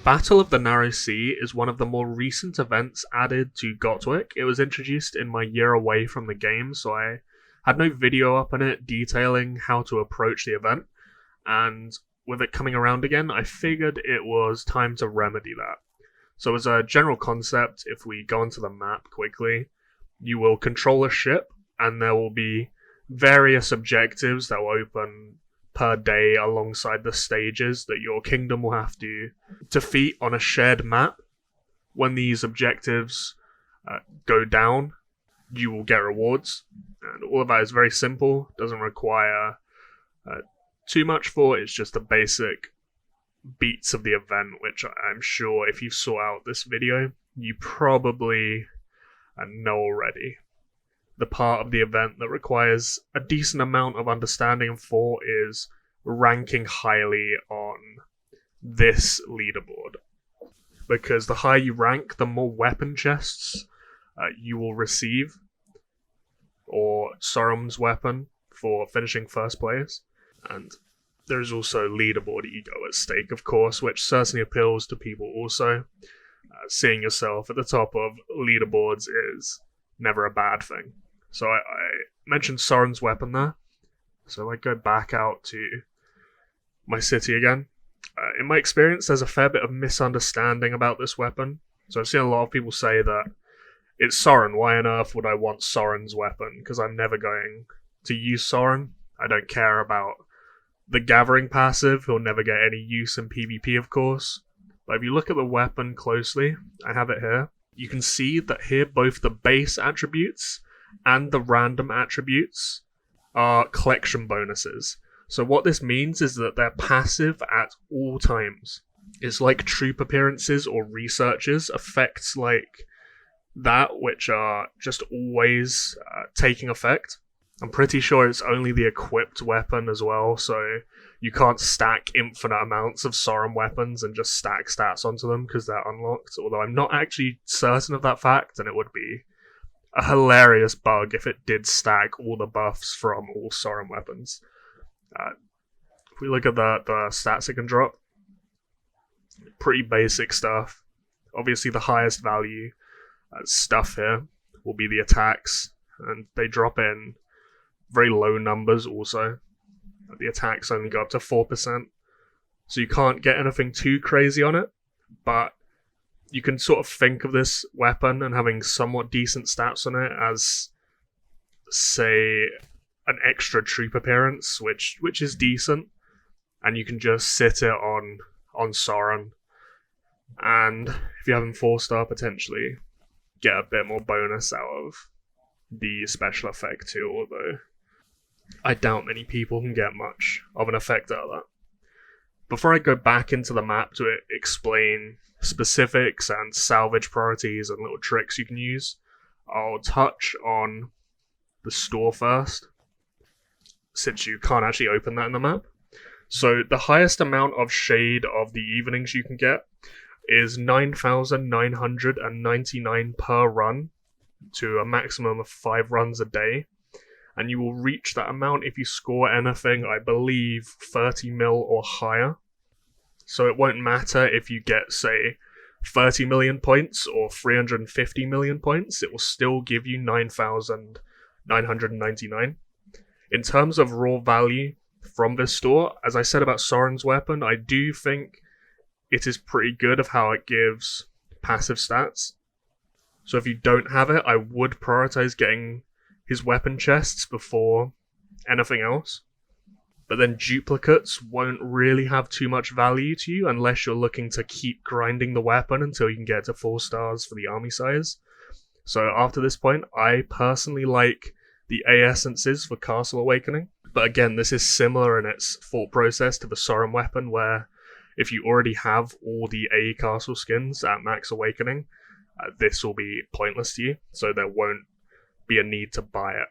Battle of the Narrow Sea is one of the more recent events added to GoTWiC. It was introduced in my year away from the game, so I had no video up on it detailing how to approach the event, and with it coming around again, I figured it was time to remedy that. So as a general concept, if we go onto the map quickly, you will control a ship, and there will be various objectives that will open per day alongside the stages that your kingdom will have to defeat on a shared map. When these objectives go down, you will get rewards, and all of that is very simple, doesn't require too much for it. It's just the basic beats of the event, which I'm sure if you saw out this video, you probably know already. The part of the event that requires a decent amount of understanding and thought is ranking highly on this leaderboard. Because the higher you rank, the more weapon chests you will receive, or Soren's weapon for finishing first place. And there's also leaderboard ego at stake, of course, which certainly appeals to people also. Seeing yourself at the top of leaderboards is never a bad thing. So I mentioned Soren's weapon there. So I go back out to my city again. In my experience, there's a fair bit of misunderstanding about this weapon. So I've seen a lot of people say that it's Soren. Why on earth would I want Soren's weapon? Because I'm never going to use Soren. I don't care about the gathering passive. He'll never get any use in PvP, of course. But if you look at the weapon closely, I have it here. You can see that here both the base attributes and the random attributes are collection bonuses. So what this means is that they're passive at all times. It's like troop appearances or researches, effects like that which are just always taking effect. I'm pretty sure it's only the equipped weapon as well, so you can't stack infinite amounts of Soren weapons and just stack stats onto them because they're unlocked, although I'm not actually certain of that fact, and it would be a hilarious bug if it did stack all the buffs from all Soren weapons. If we look at the stats it can drop, pretty basic stuff. Obviously the highest value stuff here will be the attacks, and they drop in very low numbers also. The attacks only go up to 4%, so you can't get anything too crazy on it, but you can sort of think of this weapon and having somewhat decent stats on it as, say, an extra troop appearance, which is decent, and you can just sit it on Soren, and if you have him 4-star, potentially get a bit more bonus out of the special effect too, although I doubt many people can get much of an effect out of that. Before I go back into the map to explain specifics and salvage priorities and little tricks you can use, I'll touch on the store first, since you can't actually open that in the map. So the highest amount of shade of the evenings you can get is 9,999 per run, to a maximum of 5 runs a day. And you will reach that amount if you score anything, I believe, 30 mil or higher. So it won't matter if you get, say, 30 million points or 350 million points, it will still give you 9,999. In terms of raw value from this store, as I said about Soren's weapon, I do think it is pretty good of how it gives passive stats. So if you don't have it, I would prioritize getting his weapon chests before anything else. But then duplicates won't really have too much value to you unless you're looking to keep grinding the weapon until you can get to 4 stars for the army size. So after this point, I personally like the A essences for Castle Awakening. But again, this is similar in its thought process to the Soren weapon, where if you already have all the A castle skins at Max Awakening, this will be pointless to you, so there won't be a need to buy it.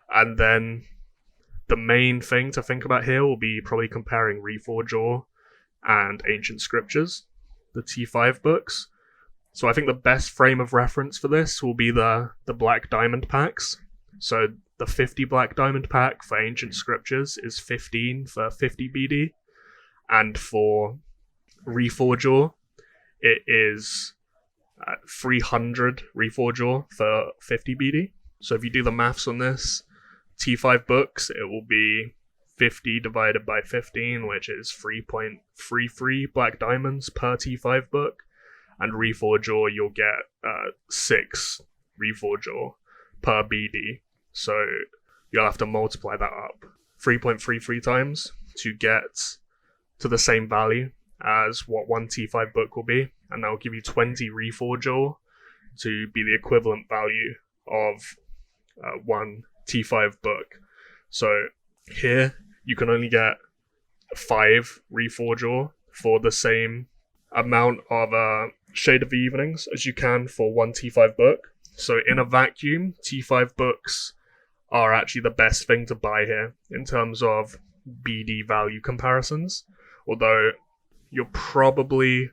And then the main thing to think about here will be probably comparing Reforge Ore and Ancient Scriptures, the T5 books. So I think the best frame of reference for this will be the Black Diamond packs. So the 50 Black Diamond pack for Ancient Scriptures is 15 for 50 BD, and for Reforger, it is 300 Reforger for 50 BD. So if you do the maths on this, T5 books, it will be 50 divided by 15, which is 3.33 Black Diamonds per T5 book. And Reforger, you'll get 6 Reforger per BD. So you'll have to multiply that up 3.33 times to get to the same value as what one T5 book will be. And that will give you 20 Reforger to be the equivalent value of one T5 book. So here you can only get 5 Reforger for the same amount of Shade of the Evenings as you can for one T5 book. So in a vacuum, T5 books are actually the best thing to buy here in terms of BD value comparisons, although you're probably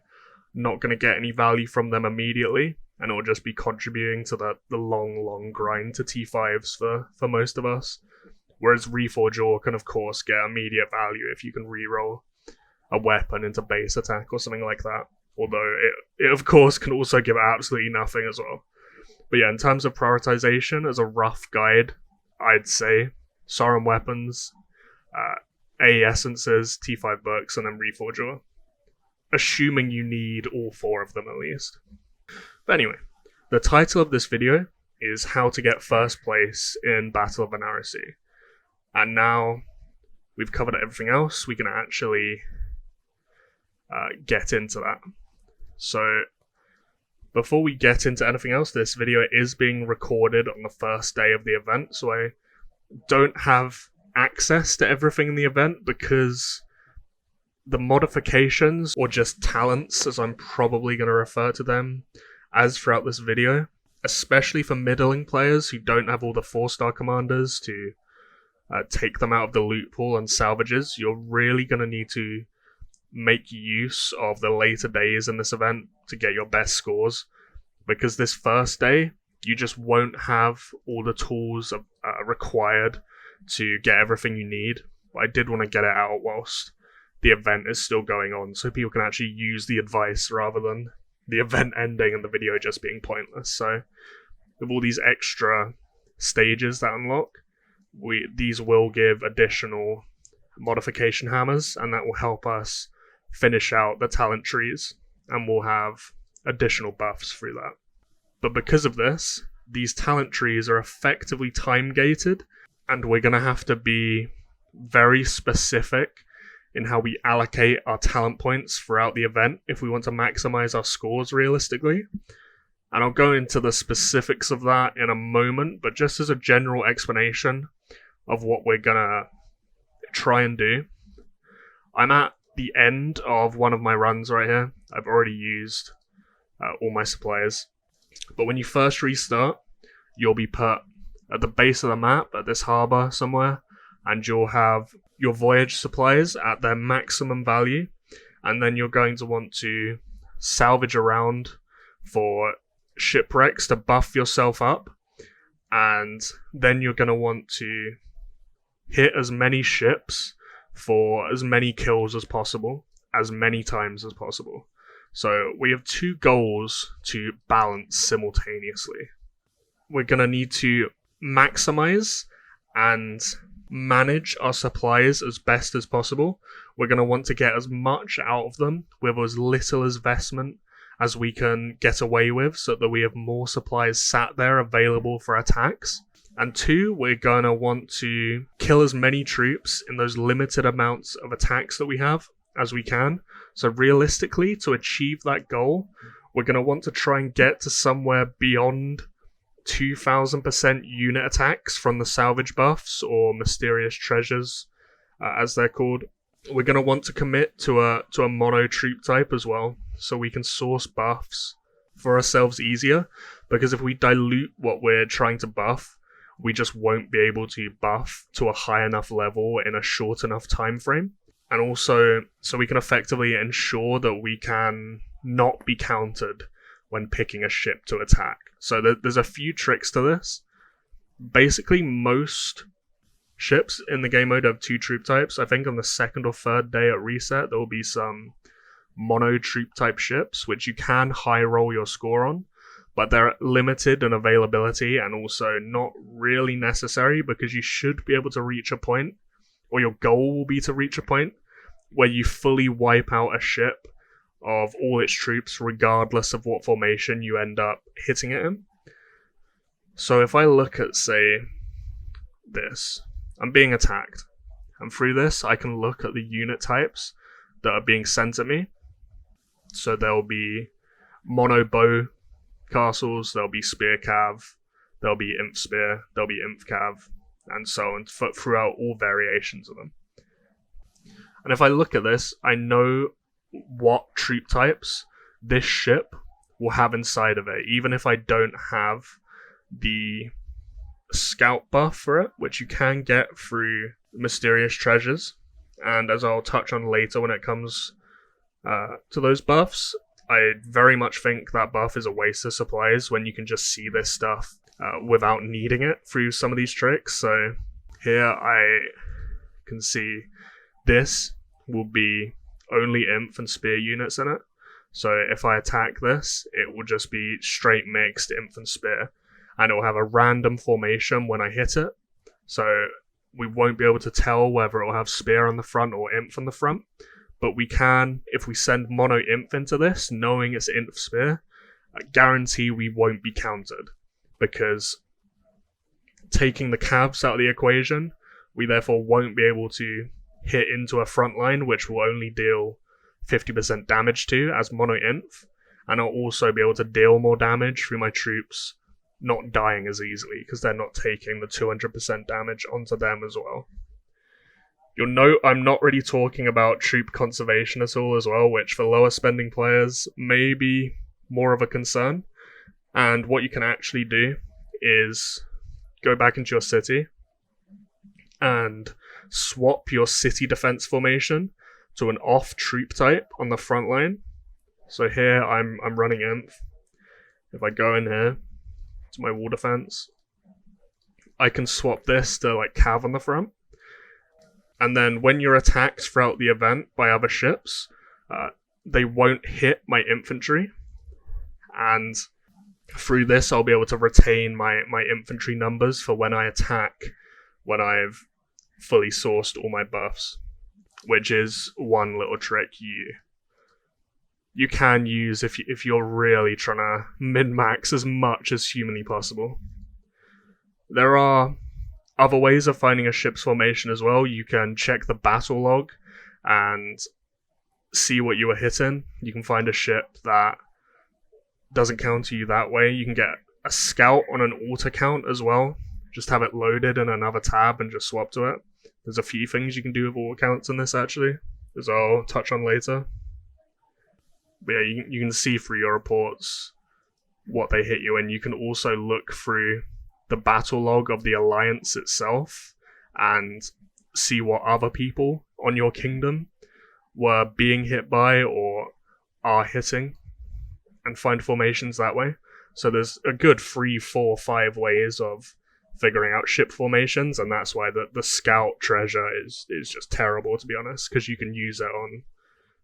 not going to get any value from them immediately, and it'll just be contributing to the long grind to T5s for most of us. Whereas Reforger can of course get immediate value if you can reroll a weapon into base attack or something like that, although it of course can also give absolutely nothing as well. But yeah, in terms of prioritization, as a rough guide, I'd say Soren weapons, AE essences, T5 books, and then Reforger, assuming you need all 4 of them at least. But anyway, the title of this video is How to Get First Place in Battle of Vanara Sea. And now we've covered everything else, we can actually get into that. So before we get into anything else, this video is being recorded on the first day of the event, so I don't have access to everything in the event because the modifications, or just talents as I'm probably going to refer to them as throughout this video, especially for middling players who don't have all the 4-star commanders to take them out of the loot pool and salvages, you're really going to need to make use of the later days in this event to get your best scores, because this first day you just won't have all the tools required to get everything you need. But I did want to get it out whilst the event is still going on, so people can actually use the advice rather than the event ending and the video just being pointless. So with all these extra stages that unlock, these will give additional modification hammers, and that will help us finish out the talent trees, and we'll have additional buffs through that. But because of this, these talent trees are effectively time gated, and we're going to have to be very specific in how we allocate our talent points throughout the event if we want to maximize our scores realistically. And I'll go into the specifics of that in a moment, but just as a general explanation of what we're going to try and do, I'm at the end of one of my runs right here. I've already used all my supplies. But when you first restart, you'll be put at the base of the map at this harbor somewhere, and you'll have your voyage supplies at their maximum value, and then you're going to want to salvage around for shipwrecks to buff yourself up, and then you're going to want to hit as many ships for as many kills as possible, as many times as possible. So we have 2 goals to balance simultaneously. We're going to need to maximize and manage our supplies as best as possible. We're going to want to get as much out of them with as little investment as we can get away with, so that we have more supplies sat there available for attacks. And 2, we're going to want to kill as many troops in those limited amounts of attacks that we have as we can. So realistically, to achieve that goal, we're going to want to try and get to somewhere beyond 2000% unit attacks from the salvage buffs, or mysterious treasures, as they're called. We're going to want to commit to a mono troop type as well, so we can source buffs for ourselves easier, because if we dilute what we're trying to buff, we just won't be able to buff to a high enough level in a short enough time frame. And also, so we can effectively ensure that we can not be countered when picking a ship to attack. So there's a few tricks to this. Basically, most ships in the game mode have 2 troop types. I think on the 2nd or 3rd day at reset, there will be some mono troop type ships, which you can high roll your score on, but they're limited in availability and also not really necessary, because you should be able to reach a point, or your goal will be to reach a point, where you fully wipe out a ship of all its troops regardless of what formation you end up hitting it in. So if I look at, say, this, I'm being attacked, and through this I can look at the unit types that are being sent at me. So there'll be mono bow castles, there'll be spear cav, there'll be imp spear, there'll be imp cav, and so on throughout all variations of them. And if I look at this, I know what troop types this ship will have inside of it, even if I don't have the scout buff for it, which you can get through mysterious treasures. And as I'll touch on later when it comes to those buffs, I very much think that buff is a waste of supplies when you can just see this stuff without needing it through some of these tricks. So here I can see this will be only imp and spear units in it. So if I attack this, it will just be straight mixed imp and spear, and it will have a random formation when I hit it. So we won't be able to tell whether it will have spear on the front or imp on the front. But we can, if we send mono imp into this, knowing it's imp spear, I guarantee we won't be countered. Because taking the cavs out of the equation, we therefore won't be able to hit into a front line, which will only deal 50% damage to as mono imp. And I'll also be able to deal more damage through my troops not dying as easily, because they're not taking the 200% damage onto them as well. You'll note I'm not really talking about troop conservation at all as well, which for lower spending players may be more of a concern. And what you can actually do is go back into your city and swap your city defense formation to an off troop type on the front line. So here I'm running imp. If I go in here to my wall defense, I can swap this to like cav on the front. And then when you're attacked throughout the event by other ships, they won't hit my infantry. And through this, I'll be able to retain my infantry numbers for when I attack, when I've fully sourced all my buffs. Which is one little trick you can use if you're really trying to min-max as much as humanly possible. There are other ways of finding a ship's formation as well. You can check the battle log and see what you were hitting. You can find a ship that doesn't counter you that way. You can get a scout on an auto count as well. Just have it loaded in another tab and just swap to it. There's a few things you can do with auto counts in this actually, as I'll touch on later. But yeah, you can see through your reports what they hit you, and you can also look through the battle log of the alliance itself and see what other people on your kingdom were being hit by or are hitting, and find formations that way. So there's a good 3, 4, 5 ways of figuring out ship formations, and that's why the scout treasure is just terrible, to be honest, because you can use it on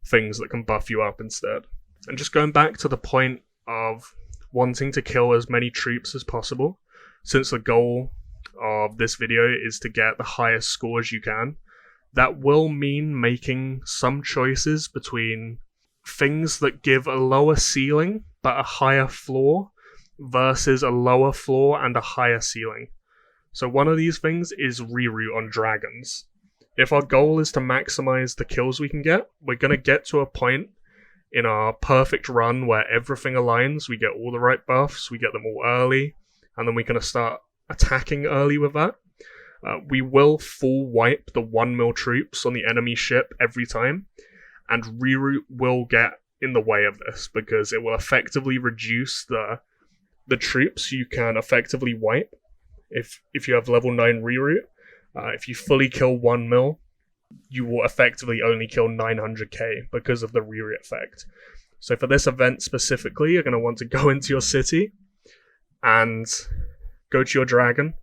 things that can buff you up instead. And just going back to the point of wanting to kill as many troops as possible, since the goal of this video is to get the highest scores you can, that will mean making some choices between things that give a lower ceiling but a higher floor versus a lower floor and a higher ceiling. So one of these things is reroute on dragons. If our goal is to maximize the kills we can get, we're going to get to a point in our perfect run where everything aligns, we get all the right buffs, we get them all early, and then we're going to start attacking early with that. We will full wipe the 1 mil troops on the enemy ship every time, and reroute will get in the way of this because it will effectively reduce the troops you can effectively wipe if you have level 9 reroute. If you fully kill 1 mil, you will effectively only kill 900k because of the reroute effect. So for this event specifically, you're going to want to go into your city and go to your dragon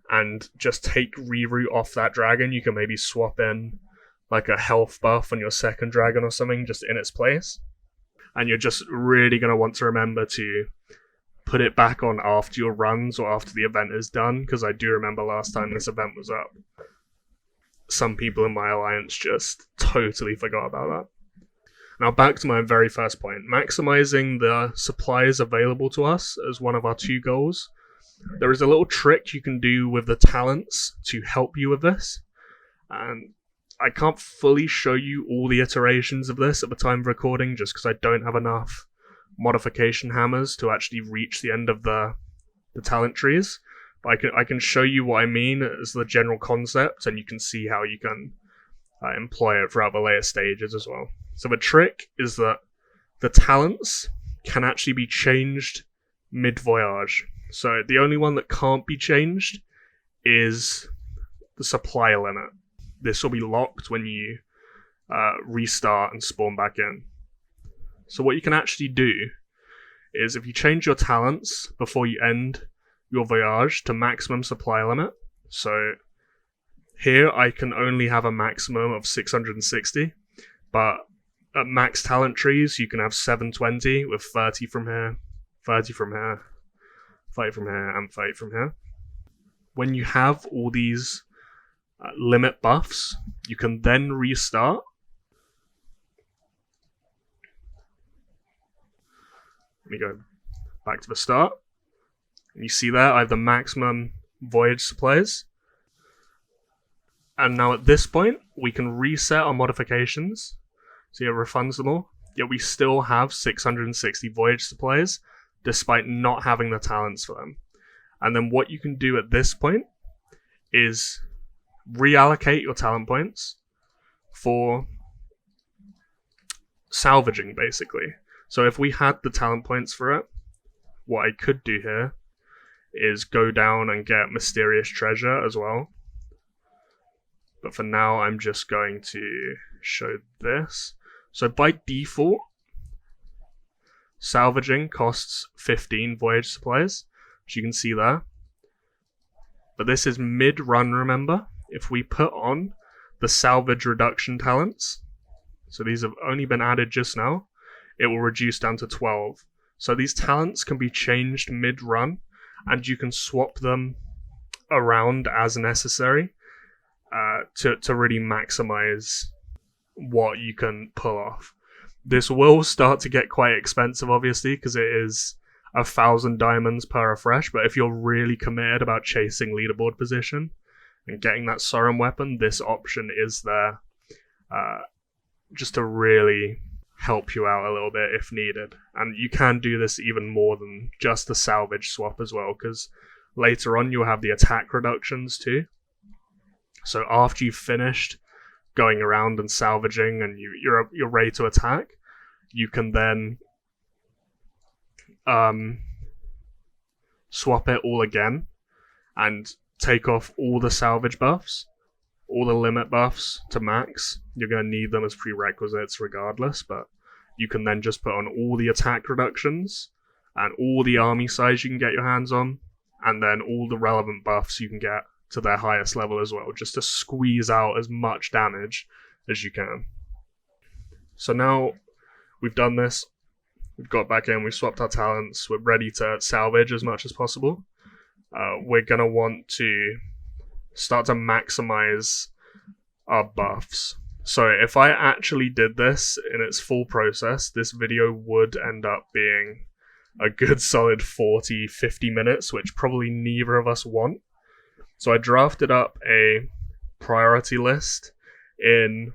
and just take Reroute off that dragon. You can maybe swap in like a health buff on your second dragon or something just in its place. And you're just really going to want to remember to put it back on after your runs or after the event is done, because I do remember last time this event was up, some people in my alliance just totally forgot about that. Now back to my very first point, maximizing the supplies available to us as one of our 2 goals. There is a little trick you can do with the talents to help you with this, and I can't fully show you all the iterations of this at the time of recording just because I don't have enough modification hammers to actually reach the end of the talent trees. But I can show you what I mean as the general concept, and you can see how you can employ it throughout the later stages as well. So the trick is that the talents can actually be changed mid-voyage. So the only one that can't be changed is the supply limit. This will be locked when you restart and spawn back in. So what you can actually do is if you change your talents before you end your voyage to maximum supply limit. So here I can only have a maximum of 660, but at max talent trees you can have 720 with 30 from here, 30 from here, 30 from here, and 30 from here. When you have all these limit buffs, you can then restart. Let me go back to the start. And you see there, I have the maximum voyage supplies. And now at this point, we can reset our modifications. So it refunds them all. Yet we still have 660 voyage supplies, despite not having the talents for them. And then what you can do at this point is reallocate your talent points for salvaging, basically. So if we had the talent points for it, what I could do here is go down and get mysterious treasure as well. But for now, I'm just going to show this. So by default, salvaging costs 15 voyage supplies, which you can see there. But this is mid-run, remember? If we put on the salvage reduction talents, so these have only been added just now, it will reduce down to 12. So these talents can be changed mid-run, and you can swap them around as necessary to really maximize what you can pull off. This will start to get quite expensive, obviously, because it is 1,000 diamonds per refresh, but if you're really committed about chasing leaderboard position and getting that Soren weapon, this option is there just to really help you out a little bit if needed. And you can do this even more than just the salvage swap as well, because later on you'll have the attack reductions too. So after you've finished going around and salvaging and you're ready to attack, you can then swap it all again and take off all the salvage buffs, all the limit buffs to max. You're going to need them as prerequisites regardless, but you can then just put on all the attack reductions and all the army size you can get your hands on, and then all the relevant buffs you can get to their highest level as well, just to squeeze out as much damage as you can. So now we've done this, we've got back in, we've swapped our talents, we're ready to salvage as much as possible. We're going to want to start to maximize our buffs. So if I actually did this in its full process, this video would end up being a good solid 40-50 minutes, which probably neither of us want. So I drafted up a priority list in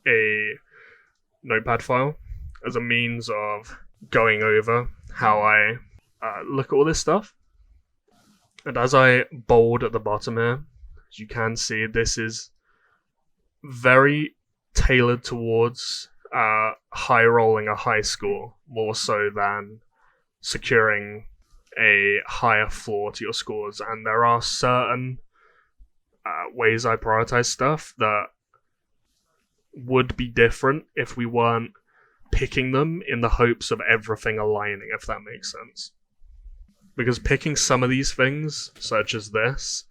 a notepad file as a means of going over how I look at all this stuff. And as I bold at the bottom here, as you can see, this is very tailored towards high rolling a high score, more so than securing a higher floor to your scores. And there are certain ways I prioritize stuff that would be different if we weren't picking them in the hopes of everything aligning, if that makes sense. Because picking some of these things, such as this,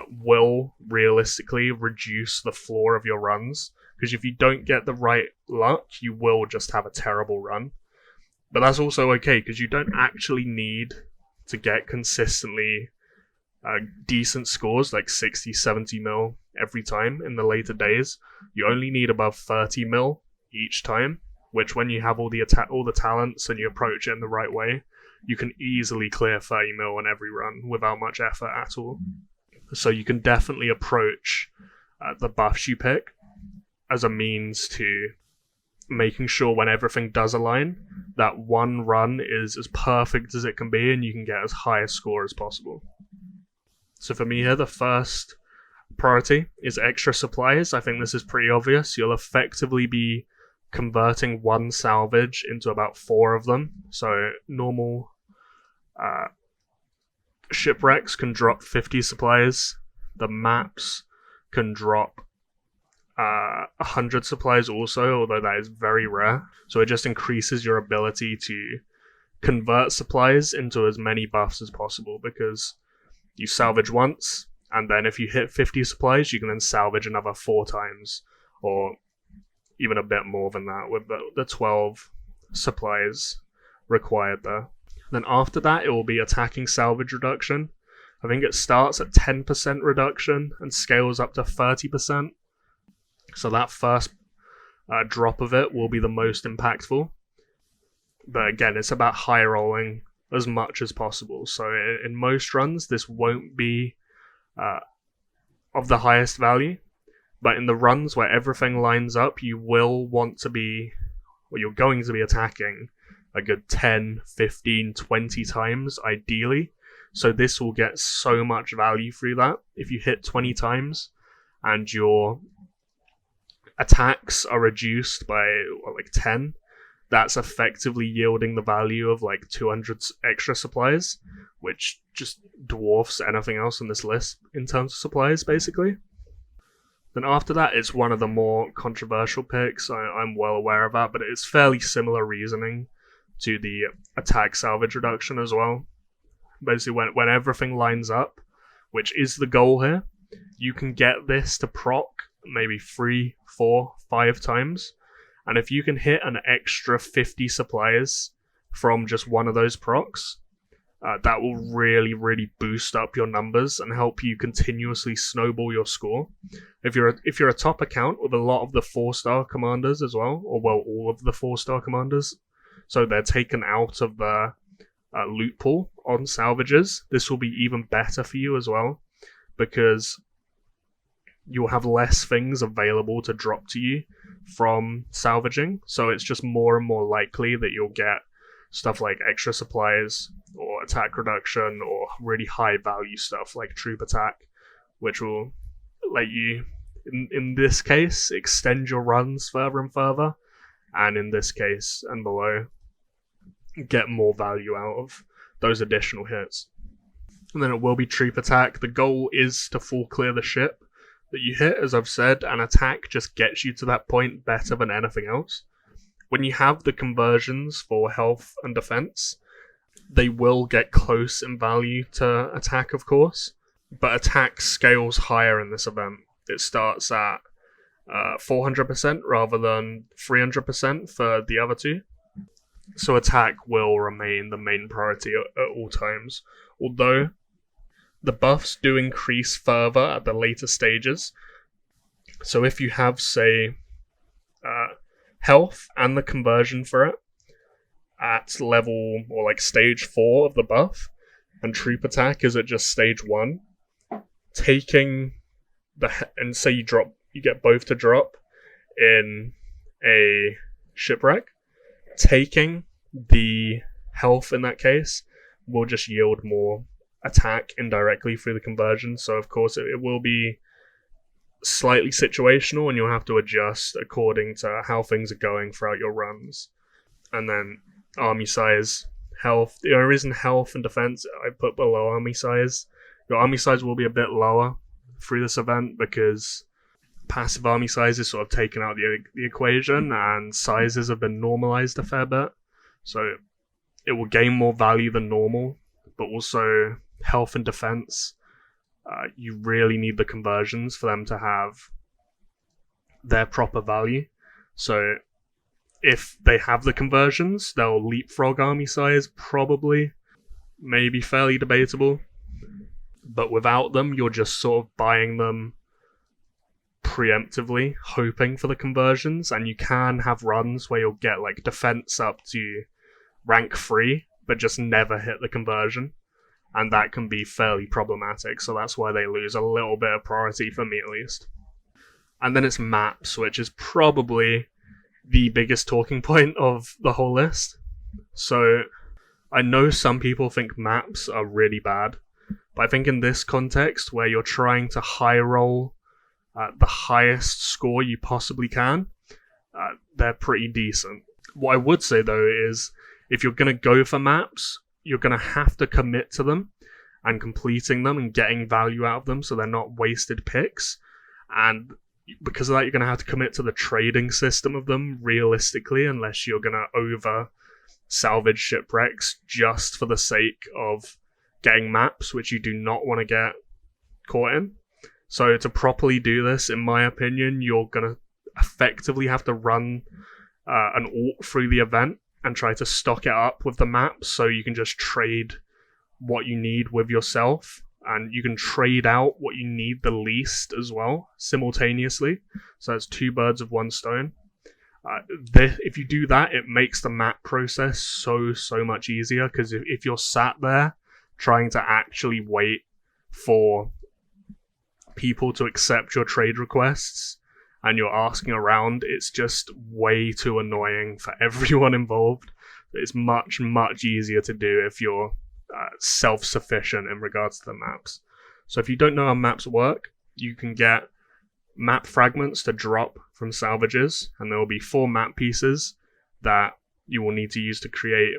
will realistically reduce the floor of your runs. Because if you don't get the right luck, you will just have a terrible run. But that's also okay, because you don't actually need to get consistently decent scores, like 60, 70 mil every time in the later days. You only need above 30 mil each time, which when you have all the talents and you approach it in the right way, you can easily clear 30 mil on every run without much effort at all. So you can definitely approach the buffs you pick as a means to making sure when everything does align, that one run is as perfect as it can be and you can get as high a score as possible. So for me here, the first priority is extra supplies. I think this is pretty obvious. You'll effectively be converting one salvage into about 4 of them. So normal shipwrecks can drop 50 supplies. The maps can drop 100 supplies also, although that is very rare. So it just increases your ability to convert supplies into as many buffs as possible, because you salvage once, and then if you hit 50 supplies, you can then salvage another 4 times, or even a bit more than that with the 12 supplies required there. Then after that, it will be attacking salvage reduction. I think it starts at 10% reduction and scales up to 30%. So that first drop of it will be the most impactful. But again, it's about high rolling as much as possible. So in most runs, this won't be of the highest value. But in the runs where everything lines up, you will want to be, or you're going to be attacking a good 10, 15, 20 times, ideally. So this will get so much value through that. If you hit 20 times and your attacks are reduced by like 10, that's effectively yielding the value of like 200 extra supplies, which just dwarfs anything else on this list in terms of supplies, basically. Then after that, it's one of the more controversial picks. I'm well aware of that, but it's fairly similar reasoning to the attack salvage reduction as well. Basically, when everything lines up, which is the goal here, you can get this to proc maybe 3, 4, 5 times. And if you can hit an extra 50 supplies from just one of those procs, that will really, really boost up your numbers and help you continuously snowball your score. If you're a top account with a lot of the 4-star commanders as well, or well, all of the 4-star commanders, so they're taken out of the loot pool on salvages, this will be even better for you as well, because you'll have less things available to drop to you from salvaging. So it's just more and more likely that you'll get stuff like extra supplies or attack reduction or really high value stuff like troop attack, which will let you, in this case, extend your runs further and further, and in this case and below, get more value out of those additional hits. And then it will be troop attack. The goal is to full clear the ship that you hit, as I've said, and attack just gets you to that point better than anything else. When you have the conversions for health and defense, they will get close in value to attack, of course, but attack scales higher in this event. It starts at 400% rather than 300% for the other two. So attack will remain the main priority at all times, although the buffs do increase further at the later stages. So if you have, say, health and the conversion for it at level, or like stage 4 of the buff, and troop attack is at just stage 1, taking and say you get both to drop in a shipwreck, taking the health in that case will just yield more attack indirectly through the conversion. So of course it will be slightly situational, and you'll have to adjust according to how things are going throughout your runs. And then army size, health. The only reason health and defense I put below army size, your army size will be a bit lower through this event because passive army size is sort of taken out of the equation, and sizes have been normalized a fair bit. So it will gain more value than normal, but also health and defense. You really need the conversions for them to have their proper value. So if they have the conversions, they'll leapfrog army size, probably. Maybe fairly debatable. But without them, you're just sort of buying them preemptively, hoping for the conversions, and you can have runs where you'll get like defense up to rank 3, but just never hit the conversion. And that can be fairly problematic, so that's why they lose a little bit of priority for me at least. And then it's maps, which is probably the biggest talking point of the whole list. So I know some people think maps are really bad, but I think in this context, where you're trying to high roll the highest score you possibly can, they're pretty decent. What I would say though is, if you're going to go for maps, you're going to have to commit to them and completing them and getting value out of them so they're not wasted picks. And because of that, you're going to have to commit to the trading system of them realistically, unless you're going to over salvage shipwrecks just for the sake of getting maps, which you do not want to get caught in. So to properly do this, in my opinion, you're going to effectively have to run an alt through the event and try to stock it up with the maps so you can just trade what you need with yourself, and you can trade out what you need the least as well simultaneously. So that's 2 birds with 1 stone. If you do that, it makes the map process so much easier, because if you're sat there trying to actually wait for people to accept your trade requests and you're asking around, it's just way too annoying for everyone involved. It's much easier to do if you're self-sufficient in regards to the maps. So if you don't know how maps work, you can get map fragments to drop from salvages, and there will be 4 map pieces that you will need to use to create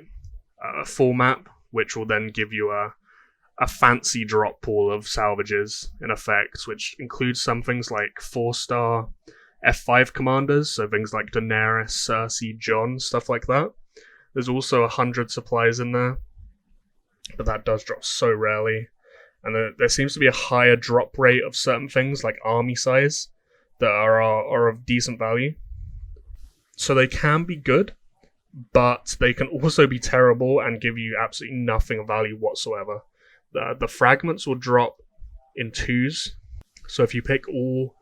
a full map, which will then give you a fancy drop pool of salvages in effect, which includes some things like 4-star F5 commanders, so things like Daenerys, Cersei, Jon, stuff like that. There's also 100 supplies in there, but that does drop so rarely. And there seems to be a higher drop rate of certain things like army size that are of decent value. So they can be good, but they can also be terrible and give you absolutely nothing of value whatsoever. The fragments will drop in 2s. So if you pick all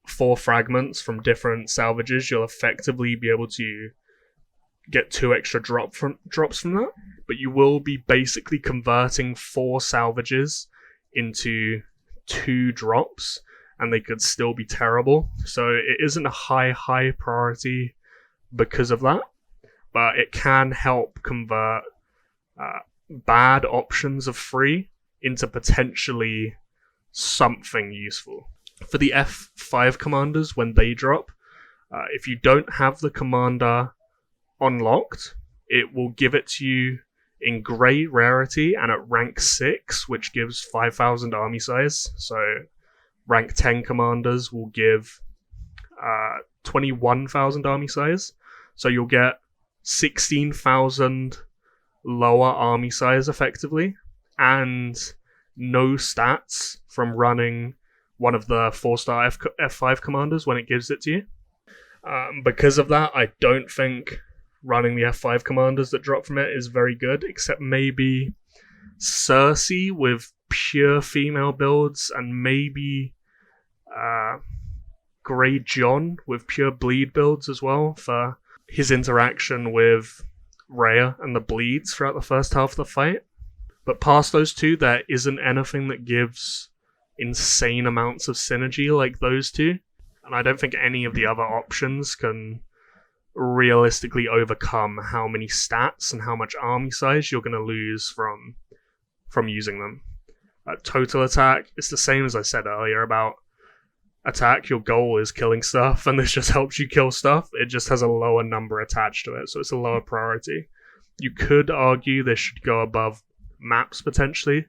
4 fragments from different salvages, you'll effectively be able to get 2 extra drops from that. But you will be basically converting 4 salvages into 2 drops, and they could still be terrible. So it isn't a high priority because of that, but it can help convert bad options of free into potentially something useful. For the F5 commanders, when they drop, if you don't have the commander unlocked, it will give it to you in grey rarity and at rank 6, which gives 5,000 army size. So rank 10 commanders will give 21,000 army size. So you'll get 16,000 lower army size effectively, and no stats from running one of the 4-star F5 commanders when it gives it to you. Because of that, I don't think running the F5 commanders that drop from it is very good, except maybe Cersei with pure female builds, and maybe Grey Jon with pure bleed builds as well, for his interaction with Rhea and the bleeds throughout the first half of the fight. But past those 2, there isn't anything that gives insane amounts of synergy like those 2, and I don't think any of the other options can realistically overcome how many stats and how much army size you're going to lose from using them. Total attack, it's the same as I said earlier about attack. Your goal is killing stuff, and this just helps you kill stuff. It just has a lower number attached to it, so it's a lower priority. You could argue this should go above maps potentially,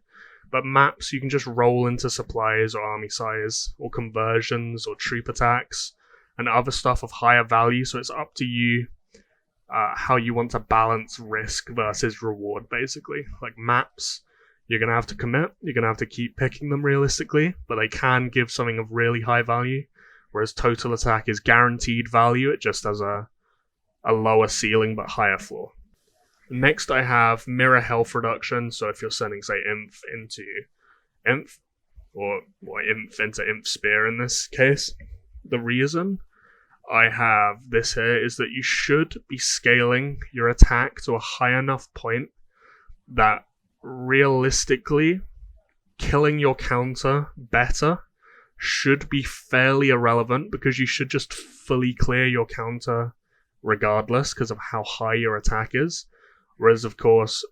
But maps, you can just roll into supplies or army size or conversions or troop attacks and other stuff of higher value. So it's up to you how you want to balance risk versus reward, basically. Like maps, you're going to have to commit. You're going to have to keep picking them realistically, but they can give something of really high value. Whereas total attack is guaranteed value. It just has a lower ceiling but higher floor. Next, I have mirror health reduction. So if you're sending, say, Inf into Inf, or Inf into Inf Spear in this case, the reason I have this here is that you should be scaling your attack to a high enough point that realistically killing your counter better should be fairly irrelevant, because you should just fully clear your counter regardless because of how high your attack is. Whereas, of course,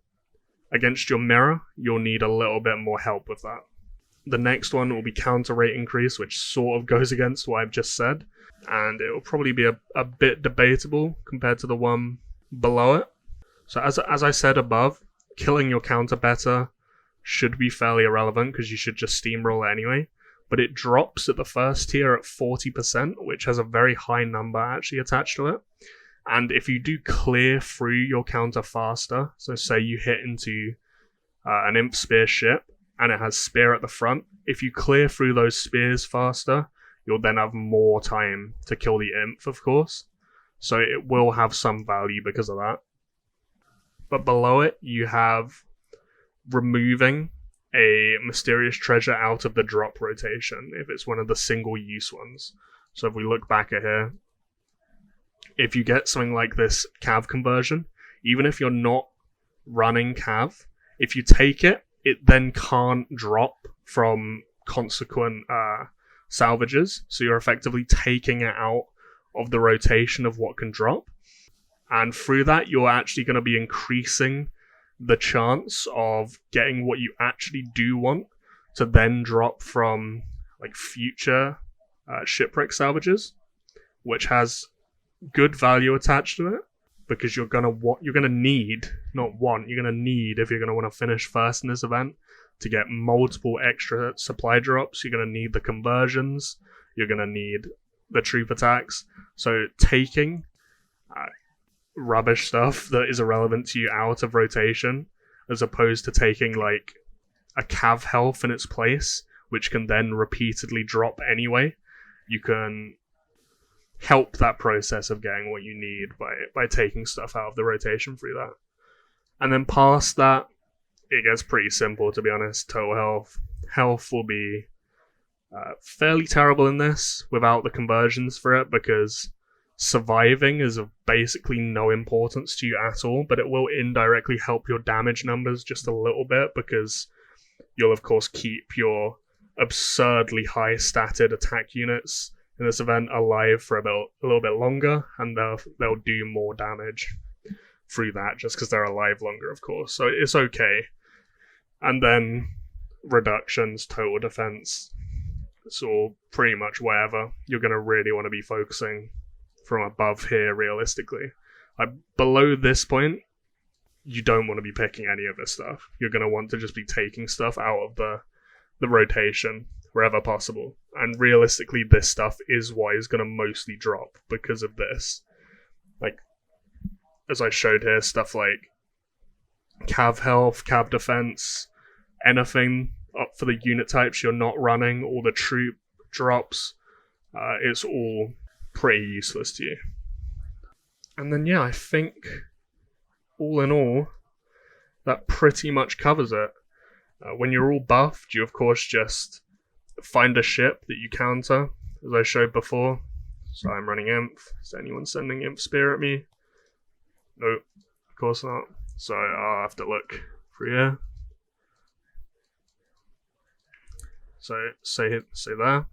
against your mirror, you'll need a little bit more help with that. The next one will be counter rate increase, which sort of goes against what I've just said, and it will probably be a bit debatable compared to the one below it. So as I said above, killing your counter better should be fairly irrelevant because you should just steamroll it anyway, but it drops at the first tier at 40%, which has a very high number actually attached to it. And if you do clear through your counter faster, so say you hit into an Imp Spear ship and it has Spear at the front, if you clear through those spears faster, you'll then have more time to kill the Imp, of course. So it will have some value because of that. But below it, you have removing a mysterious treasure out of the drop rotation if it's one of the single-use ones. So if we look back at here, if you get something like this Cav conversion, even if you're not running Cav, if you take it, it then can't drop from consequent salvages. So you're effectively taking it out of the rotation of what can drop. And through that, you're actually going to be increasing the chance of getting what you actually do want to then drop from like future shipwreck salvages, which has good value attached to it, because you're gonna need if you're gonna want to finish first in this event to get multiple extra supply drops. You're gonna need the conversions, you're gonna need the troop attacks. So taking rubbish stuff that is irrelevant to you out of rotation, as opposed to taking like a Cav health in its place, which can then repeatedly drop anyway, you can help that process of getting what you need by taking stuff out of the rotation through that. And then past that, it gets pretty simple, to be honest. Total health will be fairly terrible in this without the conversions for it, because surviving is of basically no importance to you at all, but it will indirectly help your damage numbers just a little bit, because you'll of course keep your absurdly high statted attack units in this event alive for a little bit longer, and they'll do more damage through that just because they're alive longer, of course. So it's okay. And then reductions, total defense, it's all pretty much wherever you're going to really want to be focusing from above here realistically. Below this point, you don't want to be picking any of this stuff. You're going to want to just be taking stuff out of the rotation wherever possible. And realistically, this stuff is what is going to mostly drop because of this. Like, as I showed here, stuff like Cav health, Cav defense, anything up for the unit types you're not running, all the troop drops, it's all pretty useless to you. And then yeah, I think all in all, that pretty much covers it. When you're all buffed, you of course just find a ship that you counter, as I showed before. So I'm running Imp. Is anyone sending Imp Spear at me? Nope, of course not. So I'll have to look through here. So say there.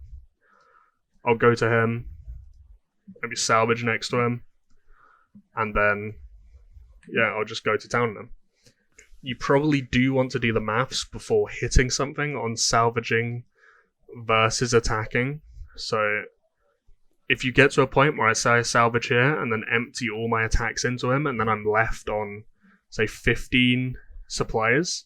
I'll go to him, maybe salvage next to him, and then yeah, I'll just go to town then. You probably do want to do the maths before hitting something on salvaging versus attacking. So if you get to a point where I say I salvage here and then empty all my attacks into him, and then I'm left on say 15 supplies,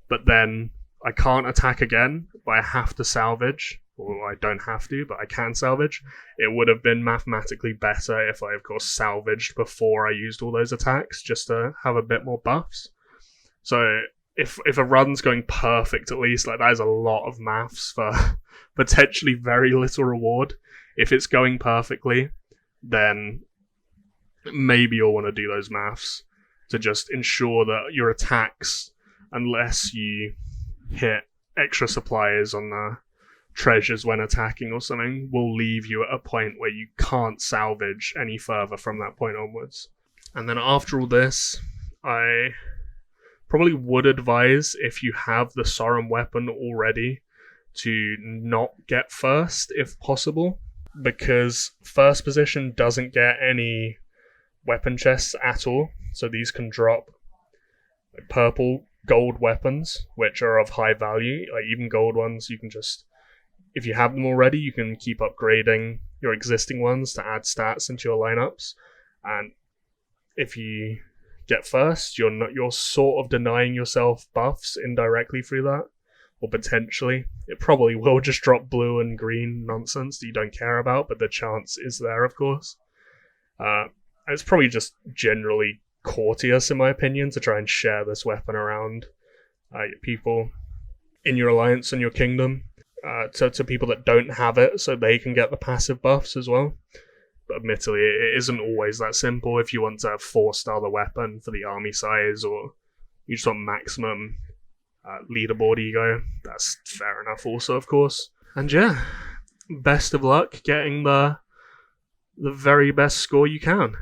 but then I can't attack again, but I have to salvage. Or I don't have to, but I can salvage. It would have been mathematically better if I, of course, salvaged before I used all those attacks, just to have a bit more buffs. So if a run's going perfect, at least, like, that is a lot of maths for potentially very little reward. If it's going perfectly, then maybe you'll want to do those maths to just ensure that your attacks, unless you hit extra supplies on the treasures when attacking or something, will leave you at a point where you can't salvage any further from that point onwards. And then after all this, I probably would advise, if you have the Soren weapon already, to not get first if possible, because first position doesn't get any weapon chests at all. So these can drop purple gold weapons, which are of high value. Like, even gold ones, you can just, if you have them already, you can keep upgrading your existing ones to add stats into your lineups. And if you get first, you're sort of denying yourself buffs indirectly through that, or potentially. It probably will just drop blue and green nonsense that you don't care about, but the chance is there, of course. It's probably just generally courteous, in my opinion, to try and share this weapon around people in your alliance and your kingdom, to people that don't have it, so they can get the passive buffs as well. But admittedly, it isn't always that simple. If you want to 4-star the weapon for the army size, or you just want maximum leaderboard ego, that's fair enough also, of course. And yeah, best of luck getting the very best score you can.